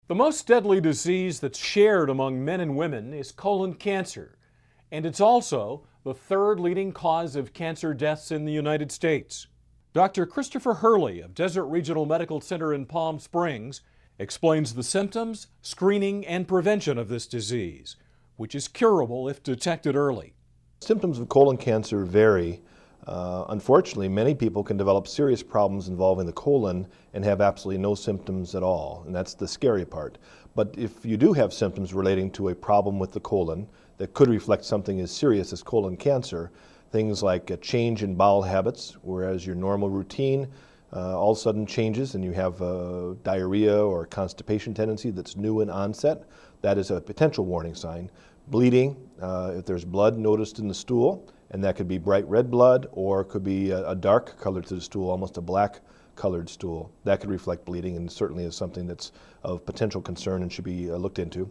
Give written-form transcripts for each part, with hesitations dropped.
The most deadly disease that's shared among men and women is colon cancer, and it's also the third leading cause of cancer deaths in the United States. Dr. Christopher Hurley of Desert Regional Medical Center in Palm Springs explains the symptoms, screening, and prevention of this disease, which is curable if detected early. Symptoms of colon cancer vary. Unfortunately, many people can develop serious problems involving the colon and have absolutely no symptoms at all, and that's the scary part. But if you do have symptoms relating to a problem with the colon that could reflect something as serious as colon cancer, things like a change in bowel habits, whereas your normal routine all of a sudden changes and you have diarrhea or constipation tendency that's new in onset, that is a potential warning sign. Bleeding, if there's blood noticed in the stool, and that could be bright red blood or it could be a dark color to the stool, almost a black colored stool. That could reflect bleeding and certainly is something that's of potential concern and should be looked into.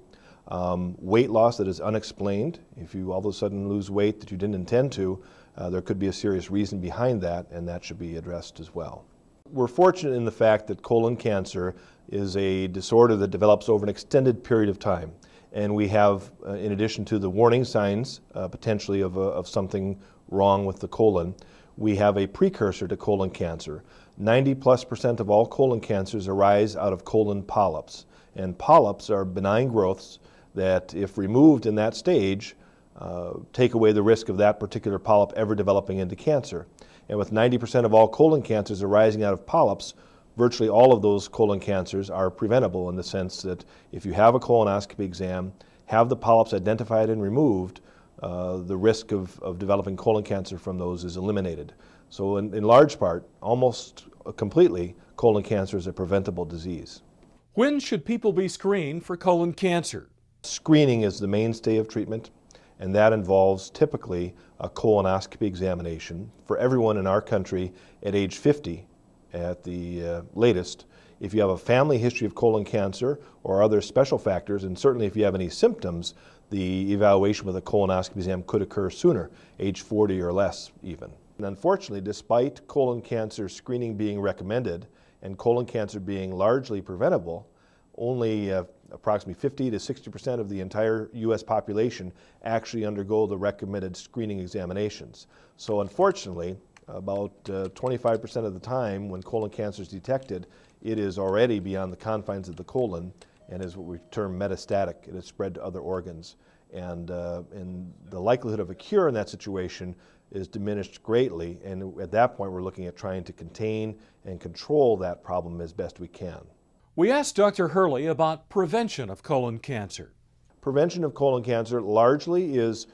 Weight loss that is unexplained. If you all of a sudden lose weight that you didn't intend to, there could be a serious reason behind that, and that should be addressed as well. We're fortunate in the fact that colon cancer is a disorder that develops over an extended period of time. And we have, in addition to the warning signs potentially of something wrong with the colon, we have a precursor to colon cancer. 90+% of all colon cancers arise out of colon polyps. And polyps are benign growths that, if removed in that stage, take away the risk of that particular polyp ever developing into cancer. And with 90% of all colon cancers arising out of polyps, virtually all of those colon cancers are preventable in the sense that if you have a colonoscopy exam, have the polyps identified and removed, the risk of developing colon cancer from those is eliminated. So in large part, almost completely, colon cancer is a preventable disease. When should people be screened for colon cancer? Screening is the mainstay of treatment, and that involves typically a colonoscopy examination for everyone in our country at age 50 at the latest. If you have a family history of colon cancer or other special factors, and certainly if you have any symptoms, the evaluation with a colonoscopy exam could occur sooner, age 40 or less even. And unfortunately, despite colon cancer screening being recommended and colon cancer being largely preventable, only approximately 50 to 60% of the entire U.S. population actually undergo the recommended screening examinations. So unfortunately, about 25% of the time when colon cancer is detected, it is already beyond the confines of the colon and is what we term metastatic. It has spread to other organs. And the likelihood of a cure in that situation is diminished greatly. And at that point, we're looking at trying to contain and control that problem as best we can. We asked Dr. Hurley about prevention of colon cancer. Prevention of colon cancer largely is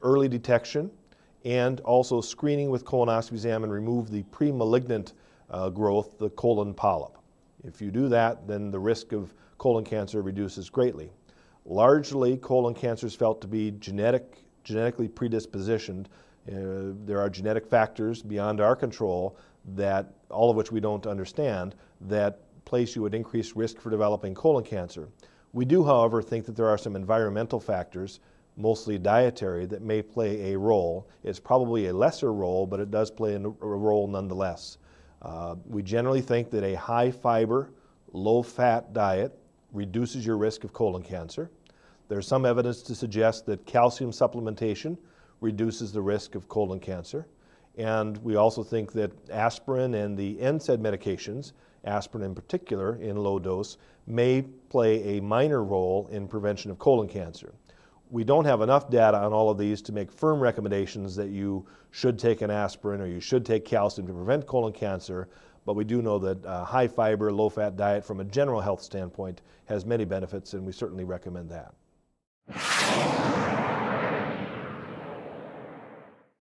early detection and also screening with colonoscopy exam and remove the pre-malignant growth, the colon polyp. If you do that, then the risk of colon cancer reduces greatly. Largely, colon cancer is felt to be genetically predispositioned. There are genetic factors beyond our control that, all of which we don't understand, that place you at increased risk for developing colon cancer. We do, however, think that there are some environmental factors, mostly dietary, that may play a role. It's probably a lesser role, but it does play a role nonetheless. We generally think that a high fiber, low fat diet reduces your risk of colon cancer. There's some evidence to suggest that calcium supplementation reduces the risk of colon cancer. And we also think that aspirin and the NSAID medications, aspirin in particular in low dose, may play a minor role in prevention of colon cancer. We don't have enough data on all of these to make firm recommendations that you should take an aspirin or you should take calcium to prevent colon cancer, but we do know that a high fiber, low fat diet from a general health standpoint has many benefits, and we certainly recommend that.